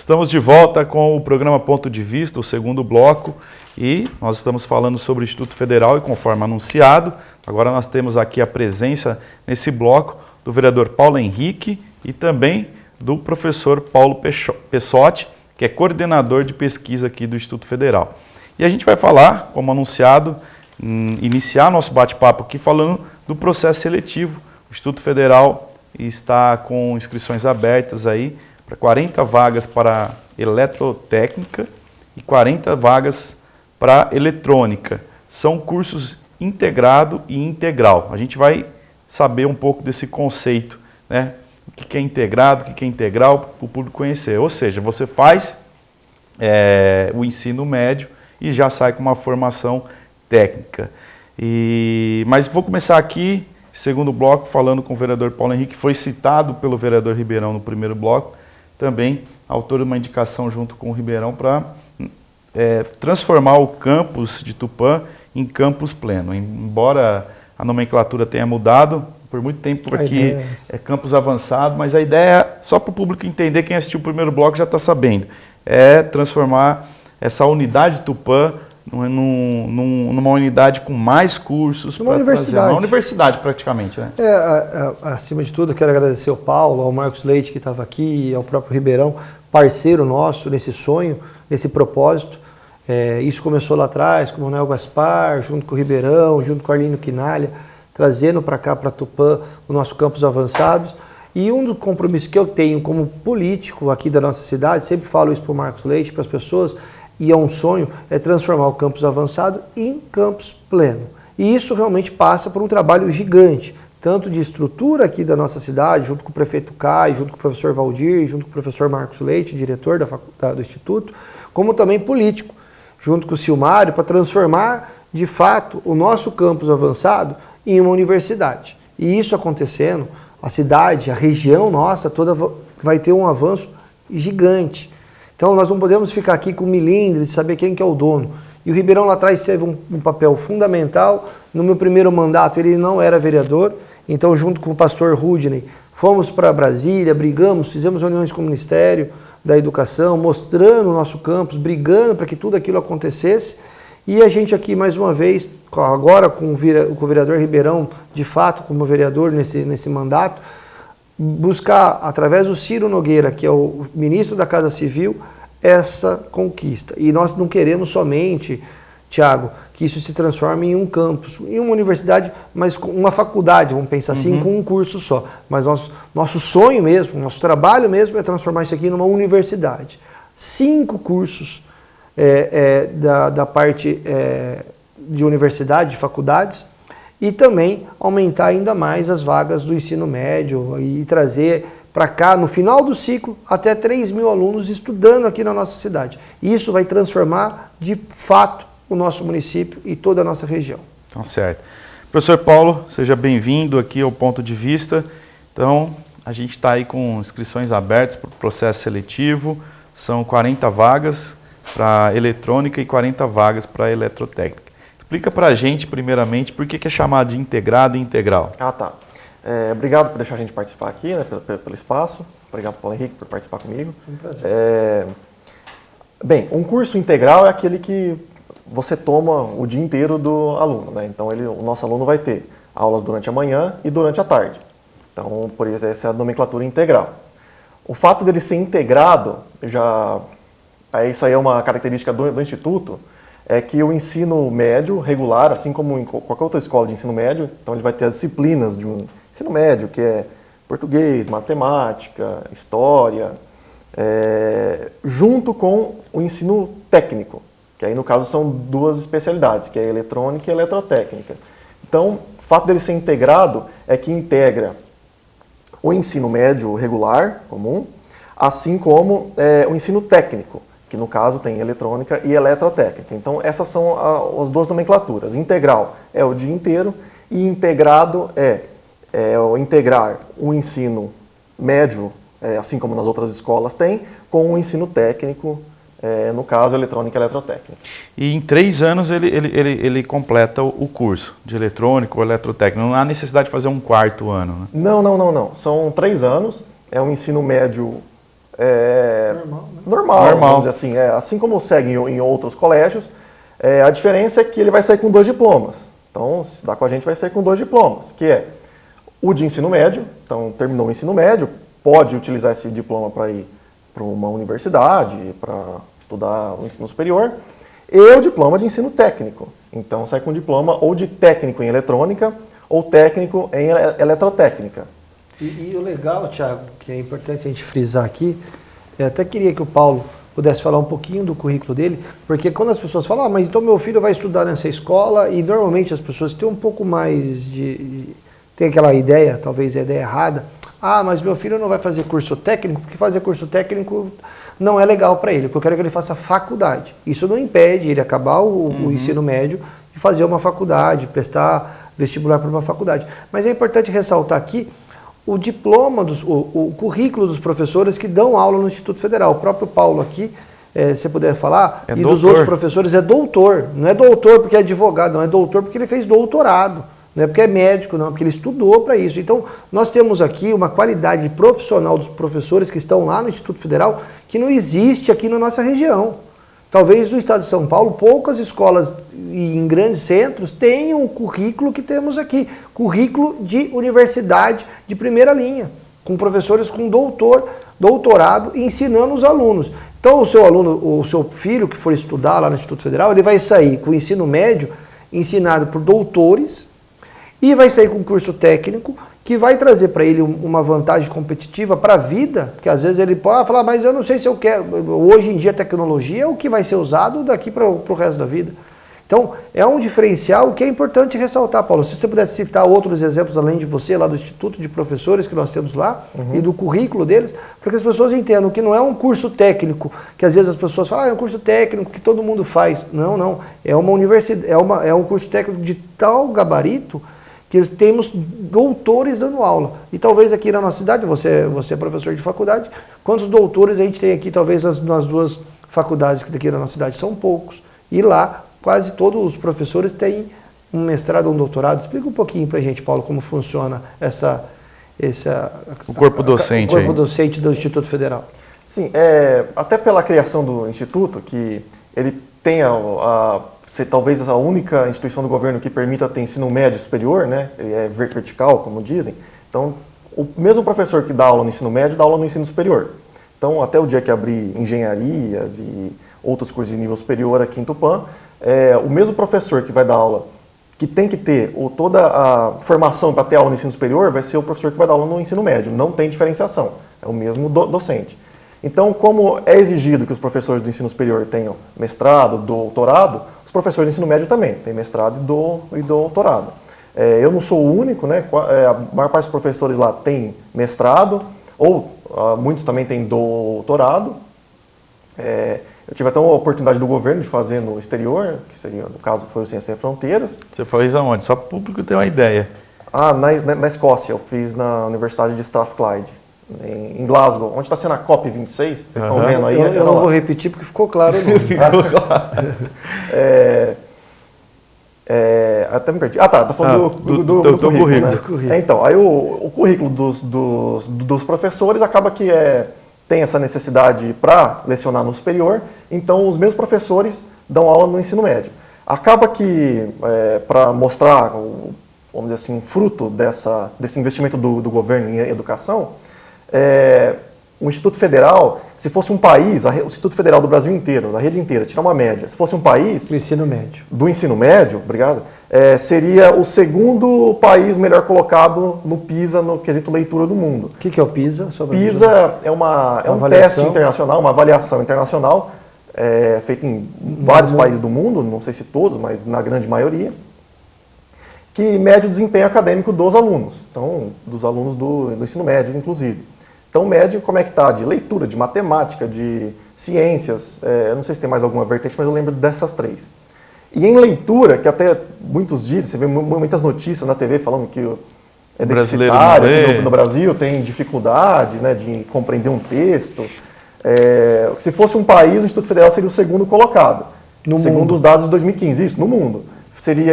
Estamos de volta com o programa Ponto de Vista, o segundo bloco, e nós estamos falando sobre o Instituto Federal e conforme anunciado, agora nós temos aqui a presença nesse bloco do vereador Paulo Henrique e também do professor Paulo Pessotti, que é coordenador de pesquisa aqui do Instituto Federal. E a gente vai falar, como anunciado, iniciar nosso bate-papo aqui falando do processo seletivo. O Instituto Federal está com inscrições abertas aí para 40 vagas para eletrotécnica e 40 vagas para eletrônica. São cursos integrado e integral. A gente vai saber um pouco desse conceito, né? O que é integrado, o que é integral, para o público conhecer. Ou seja, você faz o ensino médio e já sai com uma formação técnica. Mas vou começar aqui, segundo bloco, falando com o vereador Paulo Henrique, que foi citado pelo vereador Ribeirão no primeiro bloco, também autor de uma indicação junto com o Ribeirão para transformar o campus de Tupã em campus pleno. Embora a nomenclatura tenha mudado, por muito tempo aqui é campus avançado, mas a ideia, só para o público entender, quem assistiu o primeiro bloco já está sabendo, é transformar essa unidade de Tupã numa unidade com mais cursos. Uma universidade. Uma universidade, praticamente, né? Acima de tudo, eu quero agradecer ao Paulo, ao Marcos Leite, que estava aqui, ao próprio Ribeirão, parceiro nosso nesse sonho, nesse propósito. Isso começou lá atrás, com o Manuel Gaspar, junto com o Ribeirão, junto com o Arlindo Quinalha, trazendo para cá, para Tupã, o nosso campus avançados. E um dos compromissos que eu tenho como político aqui da nossa cidade, sempre falo isso para o Marcos Leite, para as pessoas, e é um sonho, é transformar o campus avançado em campus pleno. E isso realmente passa por um trabalho gigante, tanto de estrutura aqui da nossa cidade, junto com o prefeito Caio, junto com o professor Valdir, junto com o professor Marcos Leite, diretor do Instituto, como também político, junto com o Silmário, para transformar, de fato, o nosso campus avançado em uma universidade. E isso acontecendo, a cidade, a região nossa toda vai ter um avanço gigante. Então nós não podemos ficar aqui com milindres de saber quem que é o dono. E o Ribeirão lá atrás teve um papel fundamental. No meu primeiro mandato ele não era vereador, então junto com o pastor Rudney fomos para Brasília, brigamos, fizemos reuniões com o Ministério da Educação, mostrando o nosso campus, brigando para que tudo aquilo acontecesse. E a gente aqui mais uma vez, agora com o vereador Ribeirão, de fato como vereador nesse mandato, buscar, através do Ciro Nogueira, que é o ministro da Casa Civil, essa conquista. E nós não queremos somente, Tiago, que isso se transforme em um campus, em uma universidade, mas com uma faculdade, vamos pensar assim, com um curso só. Mas nosso sonho mesmo, nosso trabalho mesmo é transformar isso aqui numa universidade. 5 cursos da parte de universidade, de faculdades, e também aumentar ainda mais as vagas do ensino médio e trazer para cá, no final do ciclo, até 3.000 alunos estudando aqui na nossa cidade. Isso vai transformar, de fato, o nosso município e toda a nossa região. Tá certo. Professor Paulo, seja bem-vindo aqui ao Ponto de Vista. Então, a gente está aí com inscrições abertas para o processo seletivo. São 40 vagas para eletrônica e 40 vagas para eletrotécnica. Explica para a gente, primeiramente, por que é chamado de integrado e integral. Tá. Obrigado por deixar a gente participar aqui, né, pelo espaço. Obrigado, Paulo Henrique, por participar comigo. Um prazer. Bem, um curso integral é aquele que você toma o dia inteiro do aluno, né? Então, o nosso aluno vai ter aulas durante a manhã e durante a tarde. Então, por isso, essa é a nomenclatura integral. O fato dele ser integrado, isso aí é uma característica do Instituto, é que o ensino médio regular, assim como em qualquer outra escola de ensino médio, então ele vai ter as disciplinas de um ensino médio, que é português, matemática, história, junto com o ensino técnico, que aí no caso são 2 especialidades, que é eletrônica e eletrotécnica. Então, o fato dele ser integrado é que integra o ensino médio regular, comum, assim como o ensino técnico, que no caso tem eletrônica e eletrotécnica. Então essas são as 2 nomenclaturas. Integral é o dia inteiro e integrado é o integrar o ensino médio, assim como nas outras escolas tem, com o ensino técnico, no caso eletrônica e eletrotécnica. E em 3 anos ele completa o curso de eletrônica ou eletrotécnica. Não há necessidade de fazer um 4º ano, né? Não. São 3 anos, é um ensino médio normal, vamos dizer assim. Assim como segue em outros colégios, a diferença é que ele vai sair com 2 diplomas. Então, se estudar com a gente, vai sair com 2 diplomas, que é o de ensino médio. Então, terminou o ensino médio, pode utilizar esse diploma para ir para uma universidade, para estudar o ensino superior, e o diploma de ensino técnico. Então, sai com diploma ou de técnico em eletrônica ou técnico em eletrotécnica. E o legal, Thiago, que é importante a gente frisar aqui, até queria que o Paulo pudesse falar um pouquinho do currículo dele, porque quando as pessoas falam, mas então meu filho vai estudar nessa escola, e normalmente as pessoas têm um pouco mais tem aquela ideia, talvez a ideia errada, mas meu filho não vai fazer curso técnico, porque fazer curso técnico não é legal para ele, porque eu quero que ele faça faculdade. Isso não impede ele acabar o ensino médio e fazer uma faculdade, prestar vestibular para uma faculdade. Mas é importante ressaltar aqui o diploma, o currículo dos professores que dão aula no Instituto Federal. O próprio Paulo aqui, se você puder falar, e dos outros professores, é doutor. Não é doutor porque é advogado, não é doutor porque ele fez doutorado. Não é porque é médico, não, porque ele estudou para isso. Então, nós temos aqui uma qualidade profissional dos professores que estão lá no Instituto Federal que não existe aqui na nossa região. Talvez no estado de São Paulo, poucas escolas e em grandes centros tenham o currículo que temos aqui. Currículo de universidade de primeira linha, com professores com doutorado ensinando os alunos. Então, o seu aluno, o seu filho que for estudar lá no Instituto Federal, ele vai sair com o ensino médio ensinado por doutores e vai sair com um curso técnico que vai trazer para ele uma vantagem competitiva para a vida, porque às vezes ele pode falar, mas eu não sei se eu quero. Hoje em dia a tecnologia é o que vai ser usado daqui para o resto da vida. Então, é um diferencial que é importante ressaltar, Paulo. Se você pudesse citar outros exemplos, além de você, lá do Instituto de Professores que nós temos lá, e do currículo deles, para que as pessoas entendam que não é um curso técnico, que às vezes as pessoas falam, é um curso técnico que todo mundo faz. Não, não. É uma universidade, é um curso técnico de tal gabarito que temos doutores dando aula. E talvez aqui na nossa cidade, você é professor de faculdade, quantos doutores a gente tem aqui, talvez nas 2 faculdades que daqui na nossa cidade? São poucos. E lá, quase todos os professores têm um mestrado ou um doutorado. Explica um pouquinho para a gente, Paulo, como funciona o corpo docente. O corpo docente do Instituto Federal. Sim, até pela criação do Instituto, que ele tem ser talvez a única instituição do governo que permita ter ensino médio superior, né? Ele é vertical, como dizem. Então, o mesmo professor que dá aula no ensino médio, dá aula no ensino superior. Então, até o dia que abrir engenharias e outros cursos de nível superior aqui em Tupã, o mesmo professor que vai dar aula, que tem que ter toda a formação para ter aula no ensino superior, vai ser o professor que vai dar aula no ensino médio. Não tem diferenciação, é o mesmo docente. Então, como é exigido que os professores do ensino superior tenham mestrado, doutorado, os professores do ensino médio também têm mestrado e doutorado. Eu não sou o único, né? A maior parte dos professores lá tem mestrado, ou muitos também têm doutorado. Eu tive até uma oportunidade do governo de fazer no exterior, que seria, no caso, foi o Ciência Sem Fronteiras. Você fez aonde? Só para o público ter uma ideia. Na Escócia, eu fiz na Universidade de Strathclyde, em Glasgow, onde está sendo a COP26, vocês estão vendo aí. Eu não vou repetir porque ficou claro. Até me perdi. Tá falando do currículo. Né? Então, aí o currículo dos professores acaba que tem essa necessidade para lecionar no superior, então os mesmos professores dão aula no ensino médio. Acaba que, para mostrar, vamos dizer assim, um fruto desse investimento do governo em educação, o Instituto Federal, se fosse um país, o Instituto Federal do Brasil inteiro, da rede inteira, tirar uma média, se fosse um país... Do ensino médio, obrigado, seria o 2º país melhor colocado no PISA, no quesito leitura do mundo. O que é o PISA? PISA é um teste internacional, uma avaliação internacional, feita em vários países do mundo, não sei se todos, mas na grande maioria, que mede o desempenho acadêmico dos alunos, então, dos alunos do ensino médio, inclusive. Então, mede como é que está de leitura, de matemática, de ciências, eu não sei se tem mais alguma vertente, mas eu lembro dessas 3. E em leitura, que até muitos dizem, você vê muitas notícias na TV falando que é deficitário, que no Brasil tem dificuldade, né, de compreender um texto. Se fosse um país, o Instituto Federal seria o 2º colocado, segundo os dados de 2015, isso, no mundo.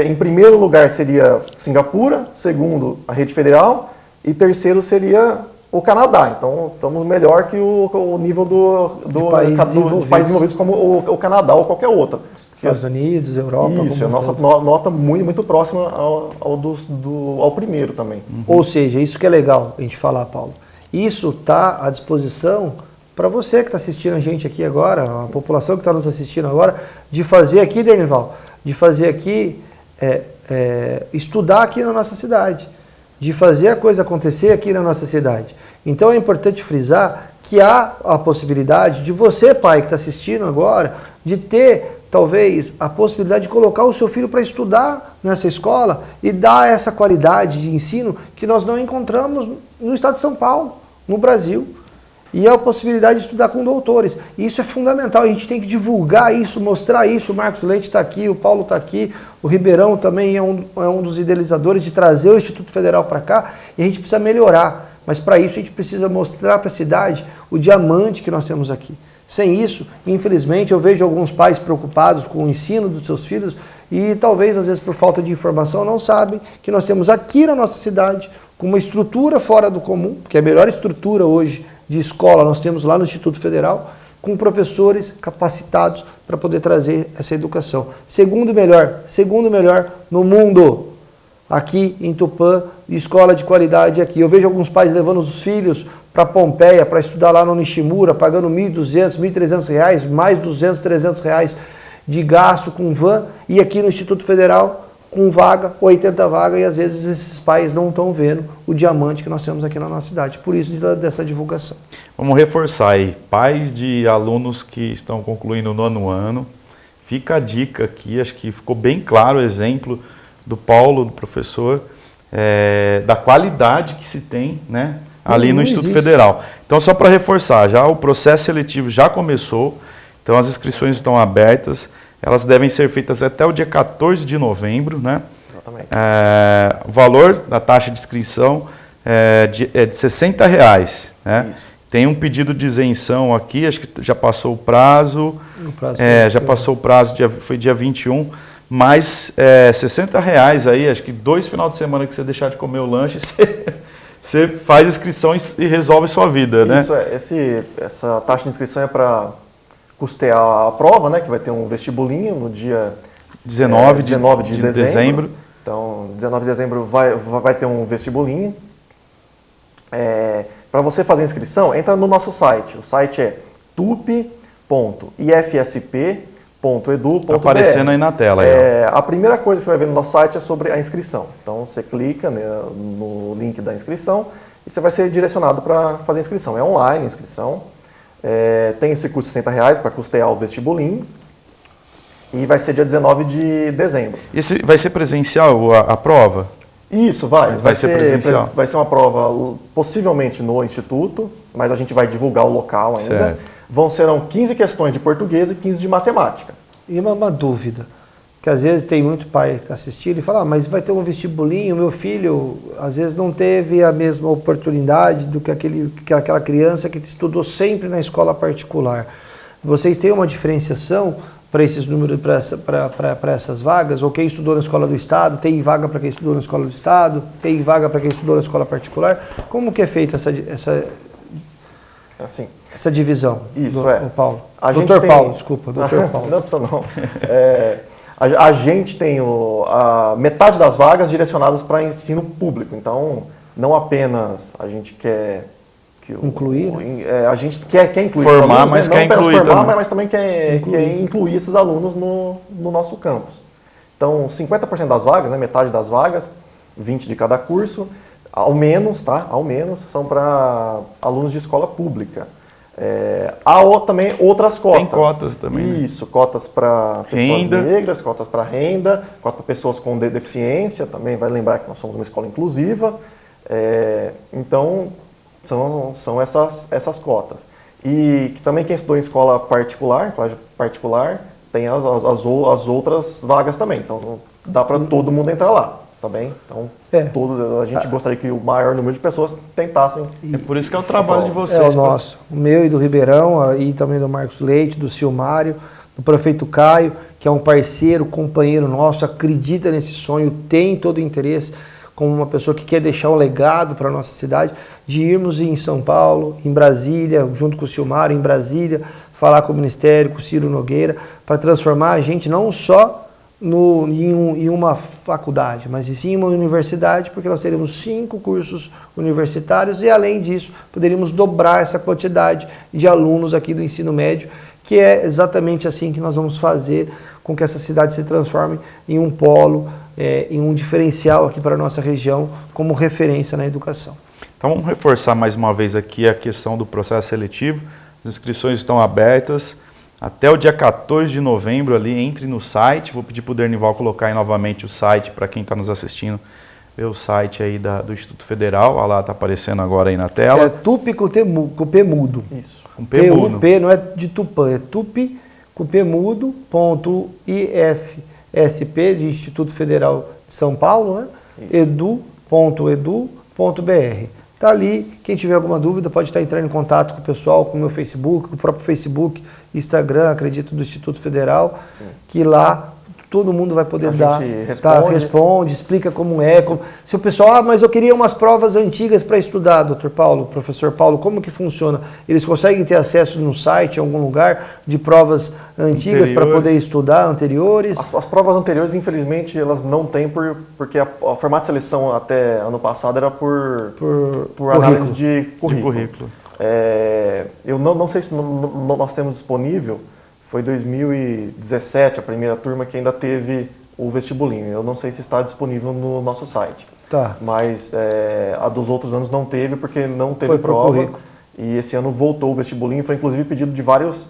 Em primeiro lugar seria Singapura, segundo a rede federal, e terceiro seria o Canadá. Então, estamos melhor que o nível de países desenvolvidos como o Canadá ou qualquer outro. Estados Unidos, Europa. Isso, a nossa nota muito próxima ao primeiro também. Ou seja, isso que é legal a gente falar, Paulo. Isso está à disposição para você que está assistindo a gente aqui agora, a população que está nos assistindo agora, de fazer aqui, Dernival, de fazer aqui, estudar aqui na nossa cidade, de fazer a coisa acontecer aqui na nossa cidade. Então é importante frisar que há a possibilidade de você, pai, que está assistindo agora, de ter talvez a possibilidade de colocar o seu filho para estudar nessa escola e dar essa qualidade de ensino que nós não encontramos no estado de São Paulo, no Brasil. E a possibilidade de estudar com doutores. E isso é fundamental, a gente tem que divulgar isso, mostrar isso. O Marcos Leite está aqui, o Paulo está aqui, o Ribeirão também é um dos idealizadores de trazer o Instituto Federal para cá, e a gente precisa melhorar. Mas para isso a gente precisa mostrar para a cidade o diamante que nós temos aqui. Sem isso, infelizmente, eu vejo alguns pais preocupados com o ensino dos seus filhos e talvez, às vezes, por falta de informação, não sabem que nós temos aqui na nossa cidade, com uma estrutura fora do comum, que é a melhor estrutura hoje de escola nós temos lá no Instituto Federal, com professores capacitados para poder trazer essa educação. Segundo melhor no mundo, aqui em Tupã, escola de qualidade aqui. Eu vejo alguns pais levando os filhos para Pompeia, para estudar lá no Nishimura, pagando R$1.200, R$1.300, mais R$200, R$300 de gasto com van, e aqui no Instituto Federal, com vaga, 80 vagas, e às vezes esses pais não estão vendo o diamante que nós temos aqui na nossa cidade. Por isso, dessa divulgação. Vamos reforçar aí, pais de alunos que estão concluindo o 9º ano, fica a dica aqui, acho que ficou bem claro o exemplo do Paulo, do professor, da qualidade que se tem, né, ali no Instituto Federal. Então, só para reforçar, já o processo seletivo já começou, então as inscrições estão abertas, elas devem ser feitas até o dia 14 de novembro, né? Exatamente. O valor da taxa de inscrição é de R$60, né? Isso. Tem um pedido de isenção aqui, acho que já passou o prazo, passou o prazo, foi dia 21, mas R$60 aí, acho que 2 finais de semana que você deixar de comer o lanche, você faz inscrição e resolve sua vida, né? Isso, essa taxa de inscrição é para custear a prova, né, que vai ter um vestibulinho no dia 19 de dezembro. Então, 19 de dezembro vai ter um vestibulinho. Para você fazer a inscrição, entra no nosso site. O site é tup.ifsp.edu.br. Está aparecendo aí na tela. A primeira coisa que você vai ver no nosso site é sobre a inscrição. Então, você clica, né, no link da inscrição e você vai ser direcionado para fazer a inscrição. É online a inscrição. Tem esse custo de R$60 para custear o vestibulinho e vai ser dia 19 de dezembro. E vai ser presencial a prova? Isso, vai ser presencial. Vai ser uma prova possivelmente no Instituto, mas a gente vai divulgar o local ainda. Serão 15 questões de português e 15 de matemática. E uma dúvida, que às vezes tem muito pai que está assistindo e fala, mas vai ter um vestibulinho, meu filho às vezes não teve a mesma oportunidade do que aquela criança que estudou sempre na escola particular. Vocês têm uma diferenciação para esses números, para essas vagas? Ou quem estudou na escola do Estado, tem vaga para quem estudou na escola do Estado, tem vaga para quem estudou na escola particular? Como que é feita essa divisão? Isso, Paulo? Doutor Paulo. Não precisa não. A gente tem metade das vagas direcionadas para ensino público, então não apenas a gente quer incluir, a gente quer incluir formar, alunos, mas né? quer incluir formar, também. mas também quer incluir esses alunos no nosso campus. Então, 50% das vagas, né, metade das vagas, 20 de cada curso, ao menos, são para alunos de escola pública. Há também outras cotas. Tem cotas também. Isso, cotas para pessoas negras, cotas para renda, cotas para pessoas com deficiência, também vai lembrar que nós somos uma escola inclusiva. Então, são essas cotas. E também quem estudou em escola particular, colégio particular, tem as outras vagas também. Então, dá para todo mundo entrar lá. Tá bem? Então, a gente gostaria que o maior número de pessoas tentassem. É por isso que é o trabalho de vocês. É o nosso. O meu e do Ribeirão, e também do Marcos Leite, do Silmário, do prefeito Caio, que é um parceiro, companheiro nosso, acredita nesse sonho, tem todo o interesse. como uma pessoa que quer deixar um legado para a nossa cidade, de irmos em São Paulo, em Brasília, junto com o Silmar, em Brasília, falar com o Ministério, com o Ciro Nogueira, para transformar a gente não só em uma faculdade, mas sim em uma universidade, porque nós teremos 5 cursos universitários e, além disso, poderíamos dobrar essa quantidade de alunos aqui do ensino médio, que é exatamente assim que nós vamos fazer com que essa cidade se transforme em um polo, em um diferencial aqui para a nossa região, como referência na educação. Então vamos reforçar mais uma vez aqui a questão do processo seletivo. As inscrições estão abertas até o dia 14 de novembro ali, entre no site. Vou pedir para o Dernival colocar aí novamente o site para quem está nos assistindo, ver o site aí do Instituto Federal. Olha lá, está aparecendo agora aí na tela. É Tupi com P mudo. Isso. Com P mudo. P não é de Tupã, é Tupi com P mudo, .ifsp de Instituto Federal de São Paulo, né? edu.edu.br. Está ali, quem tiver alguma dúvida pode estar entrando em contato com o pessoal, com o meu Facebook, com o próprio Facebook, Instagram, acredito, do Instituto Federal, sim, que lá todo mundo vai poder dar, responde, explica como é. Se o pessoal, mas eu queria umas provas antigas para estudar, doutor Paulo, professor Paulo, como que funciona? Eles conseguem ter acesso no site, em algum lugar, de provas antigas para poder estudar, anteriores? As provas anteriores, infelizmente, elas não têm, porque o formato de seleção até ano passado era por análise de currículo. Eu não sei se nós temos disponível. Foi 2017, a primeira turma que ainda teve o vestibulinho. Eu não sei se está disponível no nosso site. Tá. Mas a dos outros anos não teve, porque não teve prova. E esse ano voltou o vestibulinho. Foi inclusive pedido de vários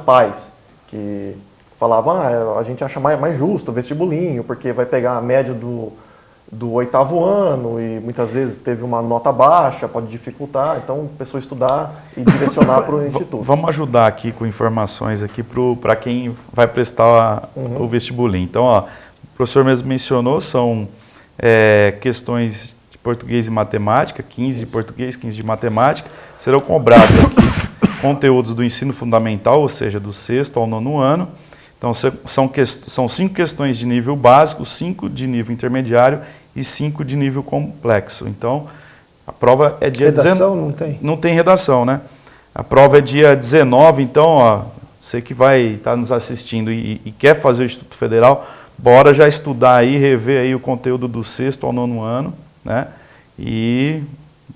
pais que falavam, a gente acha mais justo o vestibulinho, porque vai pegar a média do 8º ano e muitas vezes teve uma nota baixa, pode dificultar, então a pessoa estudar e direcionar para o instituto. Vamos ajudar aqui com informações aqui para quem vai prestar o vestibulinho. Então, ó, o professor mesmo mencionou, são questões de português e matemática, 15 de português, 15 de matemática, serão cobrados aqui conteúdos do ensino fundamental, ou seja, do 6º ao 9º ano. Então, são 5 questões de nível básico, 5 de nível intermediário e 5 de nível complexo. Então, a prova é dia 19. Redação não tem? Não tem redação, né? A prova é dia 19, então, ó, você que vai estar nos assistindo e quer fazer o Instituto Federal, bora já estudar aí, rever aí o conteúdo do 6º ao 9º ano, né? E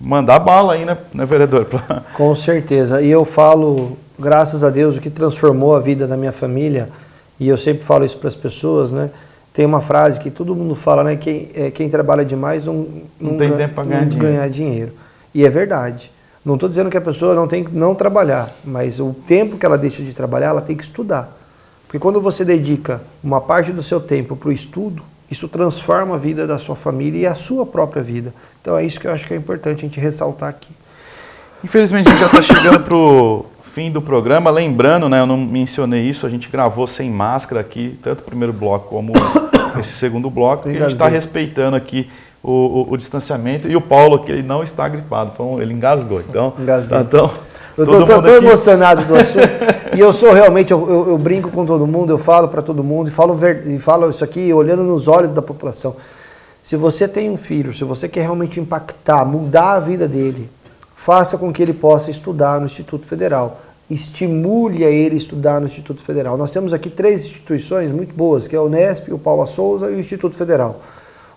mandar bala aí, né vereador? Com certeza. E eu falo, graças a Deus, o que transformou a vida da minha família, e eu sempre falo isso para as pessoas, né? Tem uma frase que todo mundo fala, né? Quem trabalha demais não tem tempo para ganhar dinheiro. E é verdade. Não estou dizendo que a pessoa não tem que não trabalhar, mas o tempo que ela deixa de trabalhar, ela tem que estudar. Porque quando você dedica uma parte do seu tempo para o estudo, isso transforma a vida da sua família e a sua própria vida. Então é isso que eu acho que é importante a gente ressaltar aqui. Infelizmente a gente já está chegando para o fim do programa. Lembrando, né, eu não mencionei isso, a gente gravou sem máscara aqui, tanto o primeiro bloco como esse segundo bloco, porque a gente está respeitando aqui o distanciamento. E o Paulo aqui, ele não está gripado, ele engasgou. Então, eu estou emocionado do assunto. E eu sou realmente, eu brinco com todo mundo, eu falo para todo mundo e falo isso aqui olhando nos olhos da população. Se você tem um filho, se você quer realmente impactar, mudar a vida dele, faça com que ele possa estudar no Instituto Federal. Estimule a ele estudar no Instituto Federal. Nós temos aqui 3 instituições muito boas, que é a Unesp, o Paula Souza e o Instituto Federal.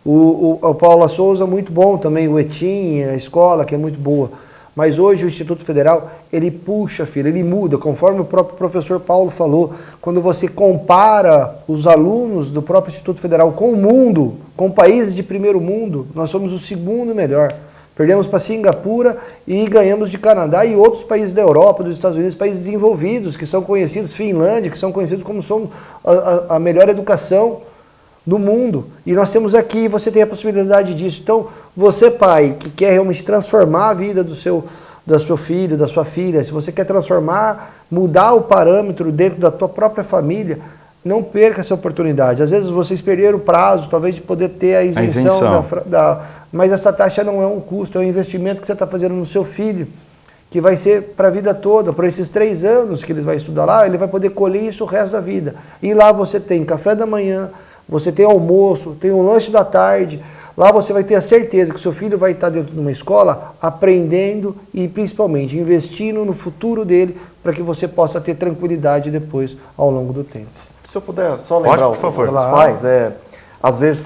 O Paula Souza, muito bom também, o ETIM, a escola, que é muito boa. Mas hoje o Instituto Federal, ele puxa, filho, ele muda, conforme o próprio professor Paulo falou, quando você compara os alunos do próprio Instituto Federal com o mundo, com países de primeiro mundo, nós somos o 2º melhor. Perdemos para Singapura e ganhamos de Canadá e outros países da Europa, dos Estados Unidos, países desenvolvidos, que são conhecidos, Finlândia, que são conhecidos como somos a melhor educação do mundo. E nós temos aqui, você tem a possibilidade disso. Então, você pai, que quer realmente transformar a vida do seu filho, da sua filha, se você quer transformar, mudar o parâmetro dentro da tua própria família, não perca essa oportunidade. Às vezes vocês perderam o prazo, talvez, de poder ter a isenção. Mas essa taxa não é um custo, é um investimento que você está fazendo no seu filho, que vai ser para a vida toda. Por esses 3 anos que ele vai estudar lá, ele vai poder colher isso o resto da vida. E lá você tem café da manhã, você tem almoço, tem um lanche da tarde, Lá você vai ter a certeza que o seu filho vai estar dentro de uma escola aprendendo e principalmente investindo no futuro dele para que você possa ter tranquilidade depois ao longo do tempo. Se eu puder só lembrar por favor. os pais, às vezes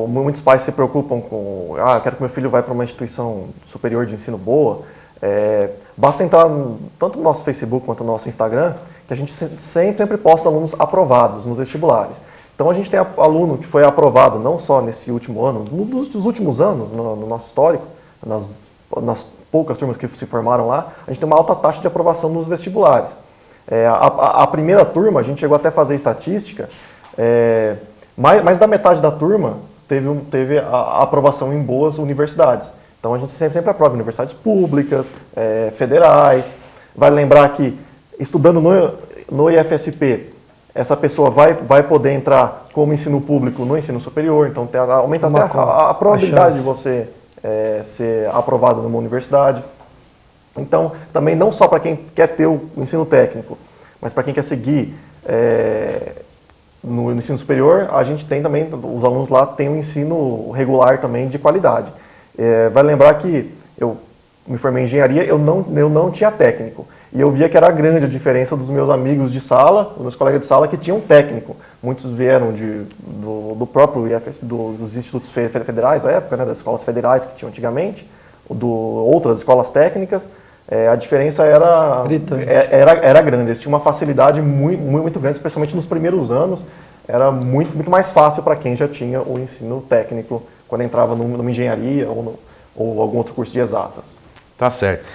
muitos pais se preocupam com, eu quero que meu filho vá para uma instituição superior de ensino boa. Basta entrar tanto no nosso Facebook quanto no nosso Instagram, que a gente sempre posta alunos aprovados nos vestibulares. Então a gente tem aluno que foi aprovado não só nesse último ano, nos últimos anos, no nosso histórico, nas poucas turmas que se formaram lá, a gente tem uma alta taxa de aprovação nos vestibulares. A primeira turma, a gente chegou até a fazer estatística, mais da metade da turma teve a aprovação em boas universidades. Então a gente sempre aprova universidades públicas, federais. Vale lembrar que estudando no IFSP, essa pessoa vai poder entrar como ensino público no ensino superior, então aumenta até a probabilidade de você ser aprovado numa universidade. Então, também não só para quem quer ter o ensino técnico, mas para quem quer seguir no ensino superior, a gente tem também, os alunos lá têm um ensino regular também de qualidade. Vai lembrar que eu me formei em engenharia, eu não tinha técnico. E eu via que era grande a diferença dos meus amigos de sala, dos meus colegas de sala que tinham técnico. Muitos vieram do próprio IFS, dos institutos federais à época, das escolas federais que tinham antigamente, outras escolas técnicas. A diferença era grande. Eles tinham uma facilidade muito grande, especialmente nos primeiros anos. Era muito mais fácil para quem já tinha o ensino técnico quando entrava numa engenharia ou algum outro curso de exatas. Tá certo.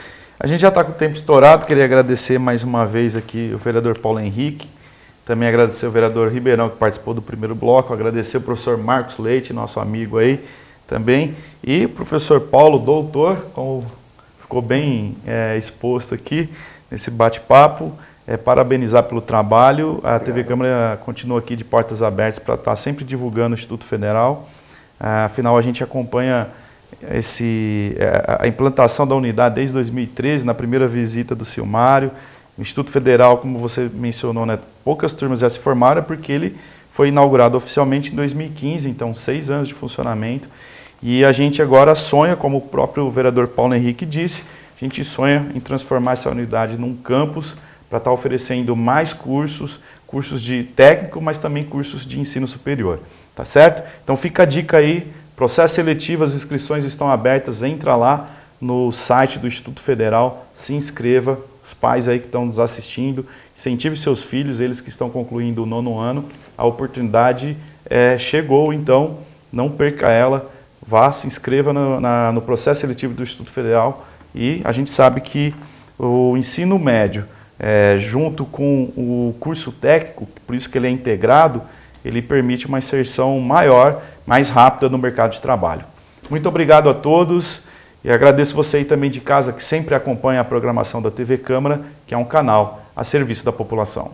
A gente já está com o tempo estourado, queria agradecer mais uma vez aqui o vereador Paulo Henrique, também agradecer o vereador Ribeirão que participou do primeiro bloco, agradecer o professor Marcos Leite, nosso amigo aí também, e o professor Paulo, doutor, como ficou bem exposto aqui nesse bate-papo, parabenizar pelo trabalho. A TV Câmara continua aqui de portas abertas para estar sempre divulgando o Instituto Federal, afinal a gente acompanha a implantação da unidade desde 2013, na primeira visita do Silmário. O Instituto Federal, como você mencionou, poucas turmas já se formaram, porque ele foi inaugurado oficialmente em 2015, então 6 anos de funcionamento. E a gente agora sonha, como o próprio vereador Paulo Henrique disse, a gente sonha em transformar essa unidade num campus para estar oferecendo mais cursos de técnico, mas também cursos de ensino superior, tá certo? Então fica a dica aí. Processo seletivo, as inscrições estão abertas, entra lá no site do Instituto Federal, se inscreva, os pais aí que estão nos assistindo, incentive seus filhos, eles que estão concluindo o 9º ano, a oportunidade chegou, então não perca ela, vá, se inscreva no processo seletivo do Instituto Federal e a gente sabe que o ensino médio, junto com o curso técnico, por isso que ele é integrado, ele permite uma inserção maior, mais rápida no mercado de trabalho. Muito obrigado a todos e agradeço você aí também de casa que sempre acompanha a programação da TV Câmara, que é um canal a serviço da população.